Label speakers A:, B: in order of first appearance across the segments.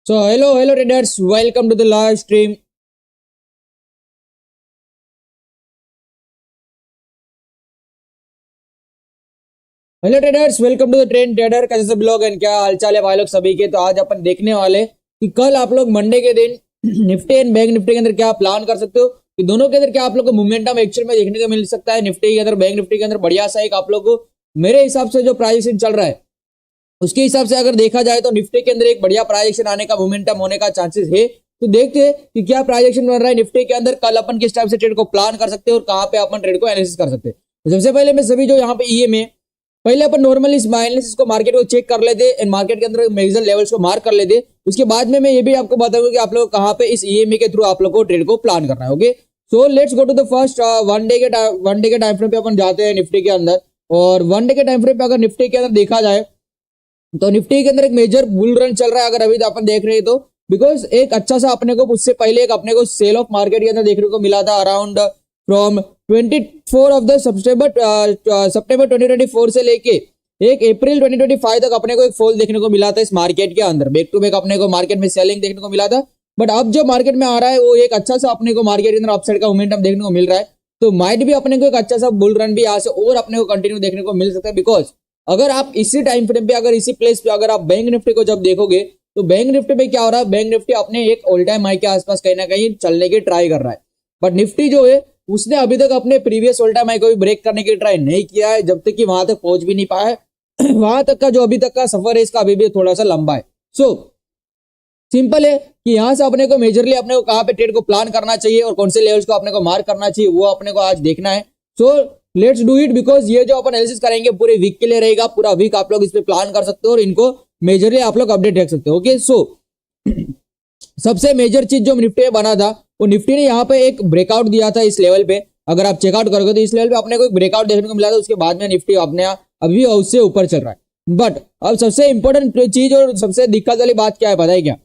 A: So hello traders, welcome to the live stream. Hello traders, welcome to the trend trader. कैसे सब लोग हैं, क्या हालचाल है भाई लोग सभी के। तो आज अपन देखने वाले कि कल आप लोग मंडे के दिन निफ्टी एंड बैंक निफ्टी के अंदर क्या प्लान कर सकते हो, कि दोनों के अंदर क्या आप लोग को मोमेंटम एक्चुअल में देखने को मिल सकता है। निफ्टी के अंदर, बैंक निफ्टी के अंदर बढ़िया सा एक आप लोग को मेरे हिसाब से जो प्राइस चल रहा है उसके हिसाब से अगर देखा जाए तो निफ्टी के अंदर एक बढ़िया प्राइजेक्शन आने का, मोमेंटम होने का चांसेस है। तो देखते हैं कि क्या प्राइजेक्शन बन रहा है निफ्टी के अंदर। कल अपन किस टाइप से ट्रेड को प्लान कर सकते हैं और कहां पे अपन ट्रेड को एनालिसिस कर सकते हैं। तो सबसे पहले मैं सभी जो यहाँ पे ईएम है, पहले अपन नॉर्मली इस एनालिसिस को, मार्केट को चेक कर लेते हैं, मार्केट के अंदर मेजर लेवल्स को मार्क कर लेते। उसके बाद में मैं ये भी आपको बताऊंगा कि आप लोग कहां पे इस ईएमए के थ्रू आप लोग को ट्रेड को प्लान करना है। Okay, so let's go to the first one day के टाइम फ्रेम पे अपन जाते हैं निफ्टी के अंदर। और वन डे के टाइम फ्रेम पे अगर निफ्टी के अंदर देखा जाए तो निफ्टी के अंदर एक मेजर बुल रन चल रहा है अगर अभी तो अपन देख रहे हैं तो, बिकॉज एक अच्छा सा अपने को उससे पहले एक अपने को सेल ऑफ मार्केट के अंदर देखने को मिला था around from 24 of the September 2024 से लेके एक अप्रैल 2025 तक अपने को एक फॉल देखने को मिला था इस मार्केट के अंदर। बैक टू बैक अपने को मार्केट में सेलिंग देखने को मिला था, बट अब जो मार्केट में आ रहा है वो एक अच्छा सा अपने को मार्केट के अंदर अपसाइड का मोमेंटम देखने को मिल रहा है। तो माइट भी अपने को एक अच्छा सा बुल रन भी यहाँ से और अपने को कंटिन्यू देखने को मिल सकता है। बिकॉज अगर आप इसी टाइम फ्रेम पे, अगर इसी प्लेस पे अगर आप बैंक निफ्टी को जब देखोगे तो बैंक निफ्टी पे क्या हो रहा है, बैंक निफ्टी अपने एक ऑल टाइम हाई के आसपास कहीं ना कहीं चलने की ट्राई कर रहा है। बट निफ्टी जो है उसने अभी तक अपने प्रीवियस ऑल टाइम हाई को भी ब्रेक करने की ट्राई नहीं किया है, जब तक कि वहां तक पहुंच भी नहीं पाया है। वहां तक का जो अभी तक का सफर है इसका अभी भी थोड़ा सा लंबा है। सो सिंपल है कि यहां से अपने को मेजरली अपने को कहां पे ट्रेड को प्लान करना चाहिए और कौन से लेवल्स को अपने को मार्क करना चाहिए वो अपने को आज देखना है। So let's do it, because ये जो अपन एनालिसिस करेंगे पूरे वीक के लिए रहेगा। पूरा वीक आप लोग इस पे प्लान कर सकते हो और इनको मेजरली आप लोग अपडेट रख सकते हो। ओके, सो सबसे मेजर चीज जो निफ्टी में बना था वो निफ्टी ने यहाँ पे एक ब्रेकआउट दिया था इस लेवल पे। अगर आप चेकआउट करोगे तो इस लेवल पे अपने को एक ब्रेकआउट देखने को मिला था। उसके बाद में निफ्टी अपने अभी उससे ऊपर चल रहा है। बट अब सबसे इंपॉर्टेंट चीज और सबसे दिक्कत वाली बात क्या है पता है क्या,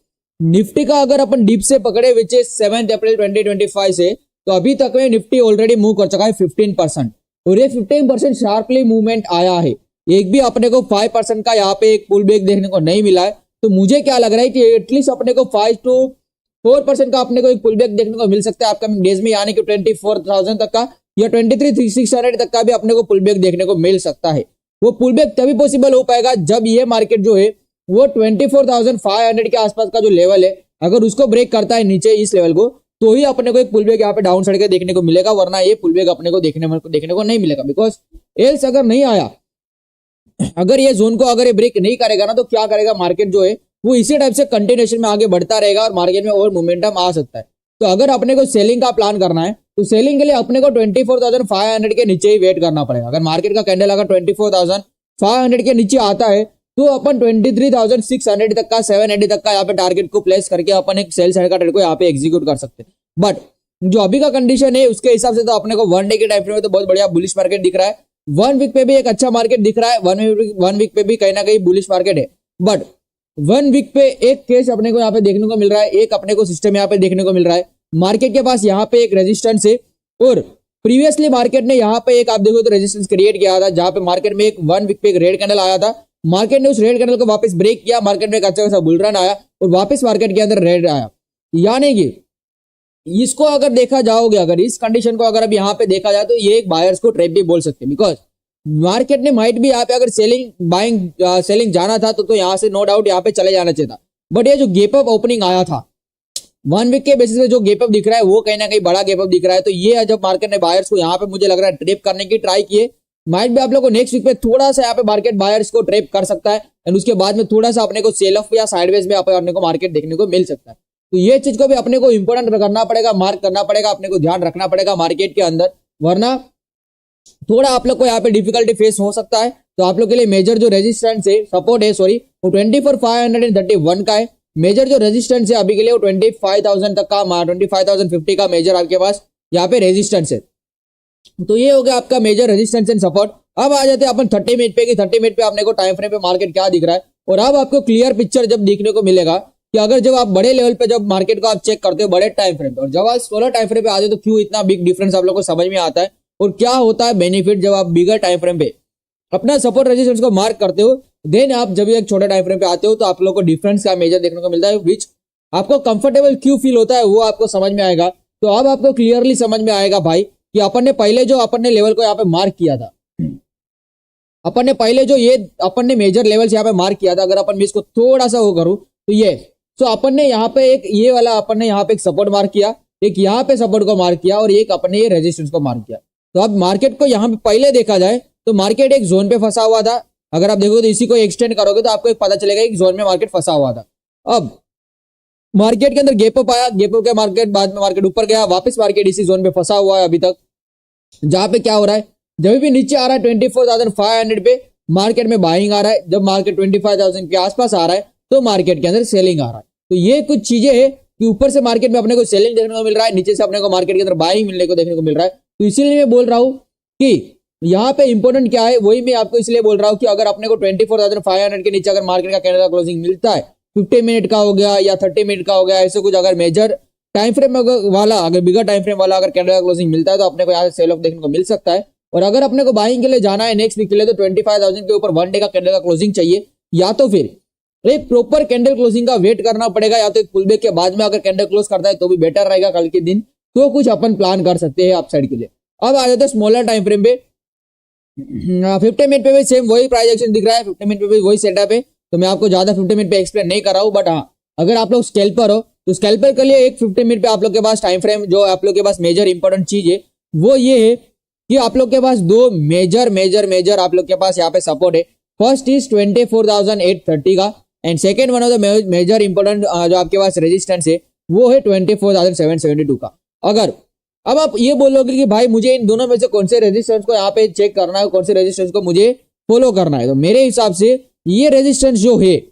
A: निफ्टी का अगर अपन डीप से पकड़े विच इज 7 अप्रैल 2025 से, तो अभी तक में निफ्टी ऑलरेडी मूव कर चुका है 15%। और ये 15% शार्पली मूवमेंट आया है। एक भी अपने को 5% का यहाँ पे एक पुल बैक देखने को नहीं मिला है। तो मुझे क्या लग रहा है कि एटलीस्ट अपने को 5 to 4% का अपने को एक पुल बैक देखने को मिल सकता है अपकमिंग डेज में, यानी कि 24,000 तक का या 23,600 तक का भी अपने को पुल बैक देखने को मिल सकता है। वो पुल बैक तभी पॉसिबल हो पाएगा जब ये मार्केट जो है वो 24,500 के आसपास का जो लेवल है अगर उसको ब्रेक करता है नीचे इस लेवल को, तो ही अपने को एक पुल बैक यहाँ पे डाउन साइड के देखने को मिलेगा। वरना ये पुल बैक अपने को देखने को नहीं मिलेगा। बिकॉज एल्स अगर नहीं आया, अगर ये जोन को अगर ये ब्रेक नहीं करेगा ना, तो क्या करेगा मार्केट जो है वो इसी टाइप से कंटिन्यूएशन में आगे बढ़ता रहेगा और मार्केट में और मोमेंटम आ सकता है। तो अगर अपने को सेलिंग का प्लान करना है तो सेलिंग के लिए अपने को 24,500 के नीचे ही वेट करना पड़ेगा। अगर मार्केट का कैंडल अगर 24,500 के नीचे आता है तो अपन 23,600 तक का, 780 तक का यहाँ पे टारगेट को प्लेस करके अपन एक सेल साइड का ट्रेड को यहाँ पे एग्जीक्यूट कर सकते हैं। बट जो अभी का कंडीशन है उसके हिसाब से तो अपने को वन डे के टाइम फ्रेम में तो बहुत बढ़िया बुलिश मार्केट दिख रहा है। 1 वीक पे भी एक अच्छा मार्केट दिख रहा है, वन वीक पे भी कहीं ना कहीं बुलिश मार्केट है। बट 1 वीक पे एक केस अपने को यहाँ पे देखने को मिल रहा है, एक अपने को सिस्टम यहाँ पे देखने को मिल रहा है। मार्केट के पास यहाँ पे एक रेजिस्टेंस है और प्रीवियसली मार्केट ने यहाँ पे एक, आप देखो तो रेजिस्टेंस क्रिएट किया था जहां पे मार्केट में एक 1 वीक पे एक रेड कैंडल आया था। मार्केट ने उस रेड कैंडल को वापस ब्रेक किया, मार्केट में एक अच्छा खासा बुल रन आया और वापस मार्केट के अंदर रेड आया। यानी कि इसको अगर देखा जाओगे, अगर इस कंडीशन को अगर अब यहाँ पे देखा जाए तो ये एक बायर्स को ट्रैप भी बोल सकते हैं। बिकॉज मार्केट ने माइट भी यहाँ पे अगर सेलिंग जाना था तो यहाँ से नो डाउट यहाँ पे चले जाना चाहिए था। बट ये जो गैप अप ओपनिंग आया था 1 वीक के बेसिस पे जो गैप अप दिख रहा है वो कहीं ना कहीं बड़ा गैप अप दिख रहा है। तो ये जब मार्केट ने बायर्स को यहाँ पे मुझे लग रहा है ट्रैप करने की ट्राई किए, माइट भी आप लोग को नेक्स्ट वीक पे थोड़ा सा यहाँ पे मार्केट बायर्स को ट्रैप कर सकता है एंड उसके बाद में थोड़ा सा अपने को सेल ऑफ या साइडवेज में अपने को मार्केट देखने को मिल सकता है। तो ये चीज को भी अपने को इंपॉर्टेंट करना पड़ेगा, मार्क करना पड़ेगा, अपने को ध्यान रखना पड़ेगा मार्केट के अंदर, वरना थोड़ा आप लोग को यहाँ पे डिफिकल्टी फेस हो सकता है। तो आप लोग के लिए मेजर जो रेजिस्टेंस है, सपोर्ट है सॉरी, वो 24,531 का है। मेजर जो रेजिस्टेंस है अभी के लिए वो 25,000 तक का, 25,050 का मेजर आपके पास यहाँ पे रेजिस्टेंस है। तो ये हो गया आपका मेजर रेजिस्टेंस एंड सपोर्ट। अब आ जाते हैं अपन 30 मिनट पे कि 30 मिनट पे अपने को टाइम फ्रेम पे मार्केट क्या दिख रहा है। और अब आपको क्लियर पिक्चर जब देखने को मिलेगा कि अगर जब आप बड़े लेवल पे जब मार्केट को आप चेक करते हो बड़े टाइम फ्रेम पे, और जब आप 16 टाइम फ्रेम पे आते हो तो क्यों इतना बिग डिफरेंस आप लोग को समझ में आता है और क्या होता है बेनिफिट जब आप बिगर टाइम फ्रेम पे अपना सपोर्ट रेजिस्टेंस को मार्क करते हो देन आप जब एक छोटे टाइम फ्रेम पे आते हो तो आप लोग को डिफरेंस का मेजर देखने को मिलता है, विच आपको कंफर्टेबल क्यों फील होता है वो आपको समझ में आएगा। तो अब आपको क्लियरली समझ में आएगा भाई कि अपन ने पहले जो अपन ने लेवल को यहाँ पे मार्क किया था, अपन ने पहले जो ये अपन ने मेजर लेवल से यहाँ पे मार्क किया था, अगर अपन इसको थोड़ा सा वो करूँ तो ये, तो अपन ने यहाँ पे एक ये वाला अपन ने यहाँ पे एक सपोर्ट मार्क किया, एक यहाँ पे सपोर्ट को मार्क किया और एक अपन ने ये रेजिस्टेंस को मार्क किया। तो अब मार्केट को यहाँ पे पहले देखा जाए तो मार्केट एक जोन पे फंसा हुआ था, अगर आप देखोगे तो इसी को एक्सटेंड करोगे तो आपको एक पता चलेगा एक जोन में मार्केट फंसा हुआ था। अब मार्केट के अंदर गैप अप आया, गैप अप के मार्केट बाद में मार्केट ऊपर गया, वापस मार्केट इसी जोन पे फंसा हुआ है अभी तक, जहां पे क्या हो रहा है जब भी नीचे आ रहा है 24,500 पे मार्केट में बाइंग आ रहा है, जब मार्केट 25,000 के आसपास आ रहा है तो मार्केट के अंदर सेलिंग आ रहा है। तो ये कुछ चीजें है कि ऊपर से मार्केट में अपने को सेलिंग देखने को मिल रहा है, नीचे से अपने को मार्केट के अंदर बाइंग मिलने को देखने को मिल रहा है। तो इसीलिए मैं बोल रहा हूँ कि यहाँ पे इंपॉर्टेंट क्या है, वही मैं आपको इसलिए बोल रहा हूँ कि अगर अपने को 24,500 के नीचे अगर मार्केट का कैंडल का क्लोजिंग मिलता है, 50 मिनट का हो गया या 30 मिनट का हो गया, ऐसे कुछ अगर मेजर टाइम फ्रेम वाला, अगर बिगर टाइम फ्रेम वाला अगर कैंडल का क्लोजिंग मिलता है तो अपने को यहाँ से सेल ऑफ देखने को मिल सकता है। और अगर अपने को बाइंग के लिए जाना है नेक्स्ट वीक के लिए तो 25,000 के ऊपर 1 डे का कैंडल का क्लोजिंग चाहिए, या तो फिर एक प्रॉपर कैंडल क्लोजिंग का वेट करना पड़ेगा, या तो एक पुलबैक के बाद में अगर कैंडल क्लोज करता है तो भी बेटर रहेगा कल के दिन, तो कुछ अपन प्लान कर सकते हैं अपसाइड के लिए। अब आ जाते हैं स्मॉलर टाइम फ्रेम पे, 50 मिनट पे भी सेम वही प्राइस एक्शन दिख रहा है, 50 मिनट पे भी वही सेटअप है, तो मैं आपको ज्यादा 50 मिनट पे एक्सप्लेन नहीं कर रहा हूँ। बट हाँ, अगर आप लोग स्कैल्पर हो तो स्कैल्पर के लिए एक 50 मिनट पे आप लोग के पास टाइम फ्रेम, जो आप लोग के पास मेजर इंपॉर्टेंट चीज है वो ये है कि आप लोग के पास दो मेजर आप लोग के पास यहाँ पे सपोर्ट है। फर्स्ट इज 24,830 का, and second one of the major important जो आपके पास रेजिस्टेंस है वो है 24,772 का। अगर अब आप ये बोलोगे कि भाई मुझे इन दोनों में से कौन से रेजिस्टेंस को यहाँ पे चेक करना है, कौन से रेजिस्टेंस को मुझे फॉलो करना है, तो मेरे हिसाब से ये रेजिस्टेंस जो है,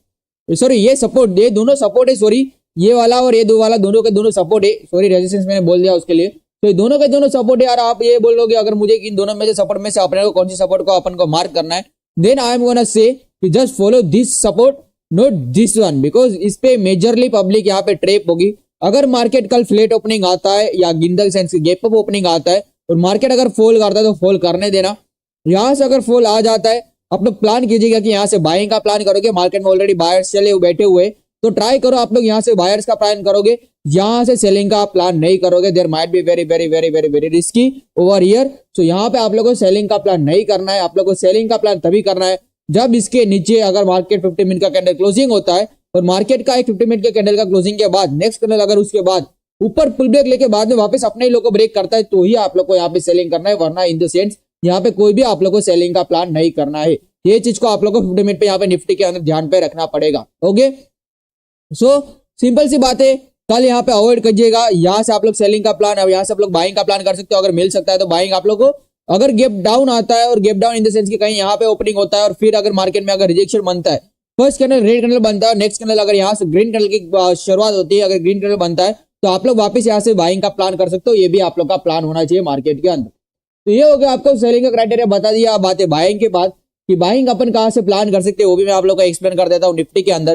A: सॉरी ये सपोर्ट, ये दोनों सपोर्ट है, सॉरी ये वाला और ये दो वाला दोनों के दोनों सपोर्ट है, सॉरी रेजिस्टेंस मैंने बोल दिया उसके लिए, तो ये दोनों के दोनों सपोर्ट है यार। आप ये बोलोगे अगर मुझे इन दोनों में से सपोर्ट में से अपने को कौन सी सपोर्ट को अपन को मार्क करना है, then I am gonna say just follow this support not this one, because इस पे मेजरली पब्लिक यहाँ पे ट्रेप होगी। अगर मार्केट कल फ्लैट ओपनिंग आता है या गिंदल सेंस गैप अप ओपनिंग आता है और मार्केट अगर फॉल करता है तो फॉल करने देना, यहाँ से अगर फॉल आ जाता है आप लोग प्लान कीजिएगा कि यहाँ से बाइंग का प्लान करोगे, मार्केट में ऑलरेडी बायर्स चले बैठे हुए, तो ट्राई करो आप लोग यहाँ से बायर्स का प्लान करोगे, यहाँ से सेलिंग का प्लान नहीं करोगे, there might be very very very very very risky over here. So यहाँ पे आप लोगों को सेलिंग का प्लान नहीं करना है, आप लोगों को सेलिंग का प्लान तभी करना है जब इसके नीचे अगर मार्केट 50 मिनट का कैंडल क्लोजिंग होता है और मार्केट का एक 50 मिनट के कैंडल का क्लोजिंग के बाद नेक्स्ट कैंडल अगर उसके बाद ऊपर पुल ब्रेक लेके बाद में वापस अपने ही लोग को ब्रेक करता है तो ही आप लोग को यहाँ पे सेलिंग करना है, वरना इन द सेंस यहाँ पे कोई भी आप लोग को सेलिंग का प्लान नहीं करना है। ये चीज को आप लोग को 50 मिनट पे यहाँ पे निफ्टी के अंदर ध्यान पे रखना पड़ेगा। ओके, सो सिंपल सी बात है, कल यहाँ पे अवॉइड कीजिएगा, यहाँ से आप लोग सेलिंग का प्लान, अब यहाँ से आप लोग बाइंग का प्लान कर सकते हो, अगर मिल सकता है तो बाइंग आप लोग को। अगर गैप डाउन आता है और gap down in the sense कि कहीं यहाँ पे ओपनिंग होता है और फिर अगर मार्केट में अगर रिजेक्शन बनता है, फर्स्ट कैंडल रेड कैंडल बनता है, नेक्स्ट कैंडल अगर यहाँ से ग्रीन कैंडल की शुरुआत होती है, अगर ग्रीन कैंडल बनता है तो आप लोग वापस यहाँ से बाइंग का प्लान कर सकते हो, ये भी आप लोग का प्लान होना चाहिए मार्केट के अंदर। तो ये हो गया आपको सेलिंग का क्राइटेरिया बता दिया। अब बात है बाइंग के बाद कि बाइंग अपन कहाँ से प्लान कर सकते हैं, वो भी मैं आप लोग को एक्सप्लेन कर देता हूँ निफ्टी के अंदर।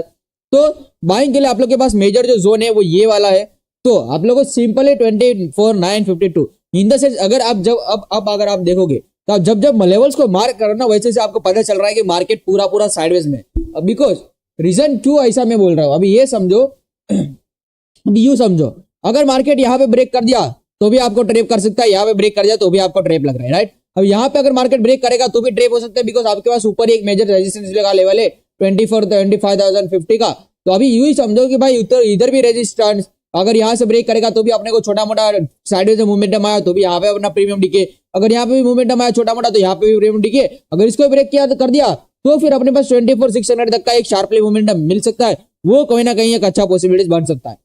A: तो बाइंग के लिए आप लोग के पास मेजर जो जोन है वो ये वाला है, तो आप लोग को सिंपल है 24,952 इन द सेंस। अगर आप जब अब अगर आप देखोगे तो आप जब लेवल्स को मार्क करना वैसे से आपको पता चल रहा है कि मार्केट पूरा साइडवेज में, बिकॉज रीजन 2 ऐसा मैं बोल रहा हूँ। अभी ये समझो, अभी यूं समझो, अगर मार्केट यहाँ पे ब्रेक कर दिया तो भी आपको ट्रेप कर सकता है, यहाँ पे ब्रेक कर दिया तो भी आपको ट्रेप लग रहा है, राइट। अब यहाँ पे अगर मार्केट ब्रेक करेगा तो भी ट्रेप हो सकता है, बिकॉज आपके पास ऊपर एक मेजर रेजिस्टेंस का लेवल है 25,050 का। तो अभी यूं ही समझो कि भाई इधर भी रेजिस्टेंस अगर यहाँ से ब्रेक करेगा तो भी अपने को छोटा मोटा साइडवेज में मूवमेंटम आया तो भी यहाँ पे अपना प्रीमियम दिखे, अगर यहाँ पे भी मूवमेंटम आया छोटा मोटा तो यहाँ पे भी प्रीमियम दिखे, अगर इसको ब्रेक किया तो कर दिया तो फिर अपने पास 24,600 तक का एक शार्पली मूवमेंटम मिल सकता है, वो कहीं ना कहीं एक अच्छा पॉसिबिलिटीज बन सकता है।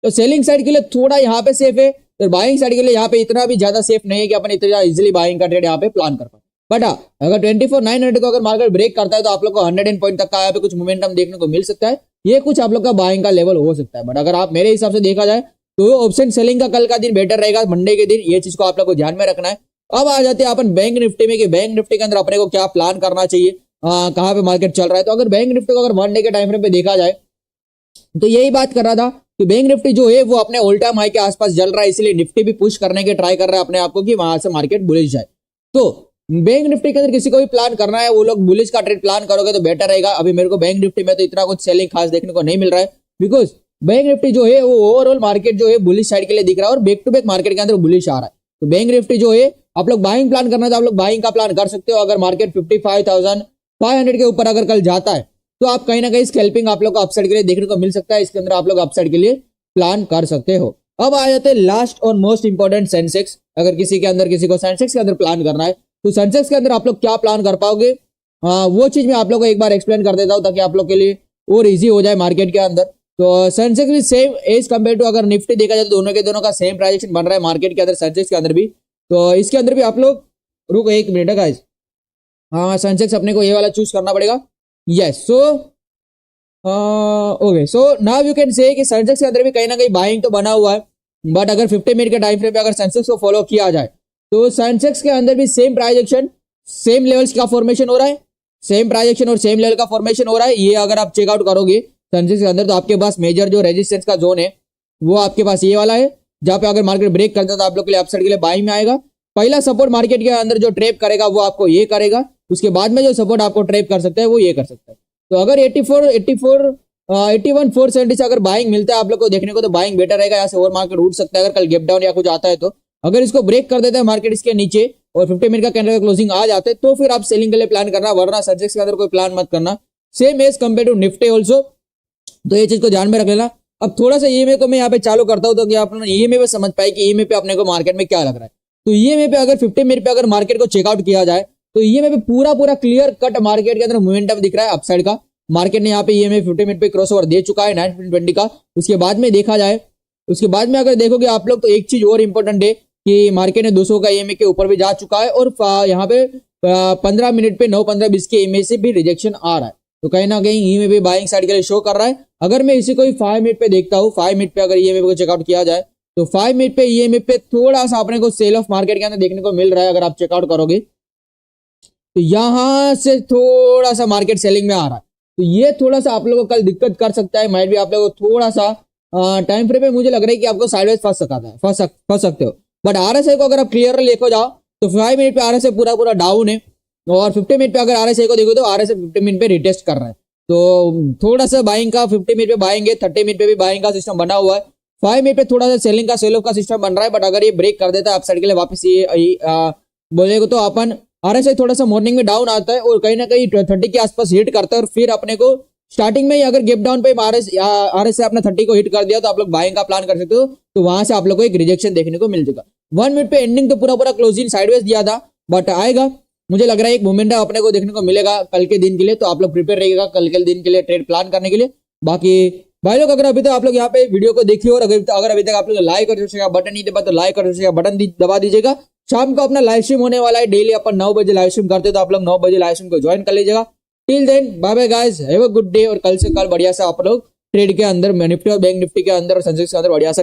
A: तो सेलिंग साइड के लिए थोड़ा यहाँ पे सेफ है, तो बाइंग साइड के लिए यहाँ पे इतना भी ज्यादा सेफ नहीं है कि अपन इतना इजिली बाइंग का ट्रेड यहाँ पे प्लान कर पाए। बट अगर 24,900 को अगर मार्केट ब्रेक करता है तो आप लोग को 100 पॉइंट तक का यहाँ पे कुछ मोमेंटम देखने को मिल सकता है, ये कुछ आप लोग का बाइंग का लेवल हो सकता है। बट अगर आप मेरे हिसाब से देखा जाए तो ऑप्शन सेलिंग का कल का दिन बेटर रहेगा, मंडे के दिन, ये चीज को आप लोग को ध्यान में रखना है। अब आ जाते हैं अपन बैंक निफ्टी में कि बैंक निफ्टी के अंदर अपने को क्या प्लान करना चाहिए, कहाँ पे मार्केट चल रहा है। तो अगर बैंक निफ्टी को अगर 1 डे के टाइम फ्रेम पे देखा जाए तो यही बात कर रहा था कि बैंक निफ्टी जो है वो अपने ऑल टाइम हाई के आसपास चल रहा है, इसलिए निफ्टी भी पुश करने के ट्राई कर रहा है अपने आप को कि वहां से मार्केट बुलिश जाए। तो बैंक निफ्टी के अंदर किसी को भी प्लान करना है, वो लोग बुलिश का ट्रेड प्लान करोगे तो बेटर रहेगा। अभी मेरे को बैंक निफ्टी में तो इतना कुछ सेलिंग खास देखने को नहीं मिल रहा है, बिकॉज बैंक निफ्टी जो है वो ओवरऑल मार्केट जो है बुलिश साइड के लिए दिख रहा है और बैक टू बैक मार्केट के अंदर बुलिश आ रहा है। तो बैंक निफ्टी जो है आप लोग बाइंग प्लान करना है तो आप लोग बाइंग का प्लान कर सकते हो। अगर मार्केट 55,500 के ऊपर अगर कल जाता है तो आप कहीं ना कहीं स्कैल्पिंग आप लोग को अपसाइड के लिए देखने को मिल सकता है, इसके अंदर आप लोग अपसाइड के लिए प्लान कर सकते हो। अब आ जाते हैं लास्ट और मोस्ट इंपॉर्टेंट सेंसेक्स। अगर किसी को सेंसेक्स के अंदर प्लान करना है तो सेंसेक्स के अंदर आप लोग क्या प्लान कर पाओगे, वो चीज मैं आप लोग को एक बार एक्सप्लेन कर देता हूँ ताकि आप लोग के लिए और इजी हो जाए मार्केट के अंदर। तो सेंसेक्स भी सेम एज कम्पेयर टू अगर निफ्टी देखा जाए तो दोनों के दोनों का सेम प्राइजेशन बन रहा है मार्केट के अंदर, सेंसेक्स के अंदर भी। तो इसके अंदर भी आप लोग रुको एक मिनट गाइस, हाँ सेंसेक्स अपने को ये वाला चूज करना पड़ेगा। Yes, so okay, so now you can say कि सेंसेक्स के अंदर भी कहीं ना कहीं बाइंग तो बना हुआ है, बट अगर 50 मिनट के टाइम फ्रेम पे अगर सेंसेक्स को फॉलो किया जाए तो सेंसेक्स के अंदर भी same price action same levels का फॉर्मेशन हो रहा है, सेम प्राइस एक्शन और सेम लेवल का फॉर्मेशन हो रहा है। ये अगर आप चेकआउट करोगे सेंसेक्स के अंदर तो आपके पास मेजर जो रेजिस्टेंस का जोन है वो आपके पास ये वाला है, जहां पे अगर मार्केट ब्रेक करता है तो आप लोग के लिए अपसाइड के लिए बाइंग में आएगा। पहला सपोर्ट मार्केट के अंदर जो ट्रैप करेगा वो आपको ये करेगा, उसके बाद में जो सपोर्ट आपको ट्रैप कर सकता है वो ये कर सकता है। तो अगर 81,470 से अगर बाइंग मिलता है आप लोग को देखने को तो बाइंग बेटर रहेगा, यहाँ से और मार्केट उठ सकता है अगर कल गैप डाउन या कुछ आता है तो। अगर इसको ब्रेक कर देता है मार्केट इसके नीचे और 50 मिनट का कैंडल का क्लोजिंग आ जाते तो फिर आप सेलिंग के लिए प्लान करना, वरना सेंसेक्स के अंदर कोई प्लान मत करना। Same as compare to Nifty also, तो ये चीज को ध्यान में रख लेना। अब थोड़ा सा ईएमए को मैं यहाँ पे चालू करता हूँ तो कि आप ईएमए पे समझ पाए कि ईएमए पे अपने को मार्केट में क्या लग रहा है। तो ईएमए पे अगर 50 मिनट पे अगर मार्केट को चेकआउट किया जाए तो ईएमए पे पूरा क्लियर कट मार्केट के अंदर मोमेंटम दिख रहा है अपसाइड का। मार्केट ने यहाँ पे ईएमए 50 मिनट पे क्रॉसओवर दे चुका है 920 का। उसके बाद में देखा जाए, उसके बाद में अगर देखोगे आप लोग तो एक चीज और इंपॉर्टेंट है कि मार्केट ने 200 का ईएमए के ऊपर भी जा चुका है और यहाँ पे 15 मिनट पे 9-15-20 के ईएमए से भी रिजेक्शन आ रहा है। तो कहीं ना कहीं ईएमए भी बाइंग साइड के लिए शो कर रहा है। अगर मैं इसी को 5 मिनट पे देखता हूँ, 5 मिनट पे अगर ईएमए को चेकआउट किया जाए तो 5 मिनट पे ईएमए पे थोड़ा सा अपने को सेल ऑफ मार्केट के अंदर देखने को मिल रहा है। अगर आप चेकआउट करोगे तो यहां से थोड़ा सा मार्केट सेलिंग में आ रहा है, तो ये थोड़ा सा आप लोगों को कल दिक्कत कर सकता है। माइट भी आप लोगों को थोड़ा सा टाइम फ्रेम पे मुझे लग रहा है कि आपको साइडवेज फंस सकते हो। बट आरएसआई को अगर आप क्लियर लेको जाओ तो 5 मिनट पे आरएसआई पूरा डाउन है और 50 मिनट पे अगर आरएसआई को देखो तो आरएसआई 50 मिनट पे रिटेस्ट कर रहा है। तो थोड़ा सा बाइंग का 50 मिनट पे बाइंग है, 30 मिनट पे भी बाइंग का सिस्टम बना हुआ है। 5 मिनट पे थोड़ा सा सेलिंग का सेल ऑफ का सिस्टम बन रहा है, बट अगर ये ब्रेक कर देता है अपसाइड के लिए वापस ये बोलेगा तो अपन आरएसआई थोड़ा सा मॉर्निंग में डाउन आता है और कहीं ना कहीं 30 के आसपास हिट करता है और फिर अपने को स्टार्टिंग में ही अगर गैप डाउन पे आरएसआई अपने 30 को हिट कर दिया तो आप लोग बाइंग का प्लान कर सकते हो। तो वहां से आप लोग को एक रिजेक्शन देखने को मिल जाएगा। 1 मिनट पे एंडिंग तो पूरा क्लोजिंग साइडवेज दिया था, बट आएगा मुझे लग रहा है एक मोमेंटम अपने को देखने को मिलेगा कल के दिन के लिए। तो आप लोग प्रिपेयर रहिएगा कल के दिन के लिए ट्रेड प्लान करने के लिए। बाकी भाई लोग अगर अभी तक आप लोग यहाँ पे वीडियो को देखिए और अगर अभी तक आप लोग लाइक कर दीजिएगा, बटन नहीं दबा तो लाइक कर दीजिएगा, बटन दबा दीजिएगा। शाम को अपना लाइव स्ट्रीम होने वाला है, डेली अपन 9 बजे लाइव स्ट्रीम करते हैं, तो आप लोग 9 बजे लाइव स्ट्रीम को ज्वाइन कर लीजिएगा। Till then bye bye guys, have a good day. और कल से कल बढ़िया से आप लोग ट्रेड के अंदर निफ्टी और बैंक निफ्टी के अंदर और सेंसेक्स के अंदर बढ़िया सा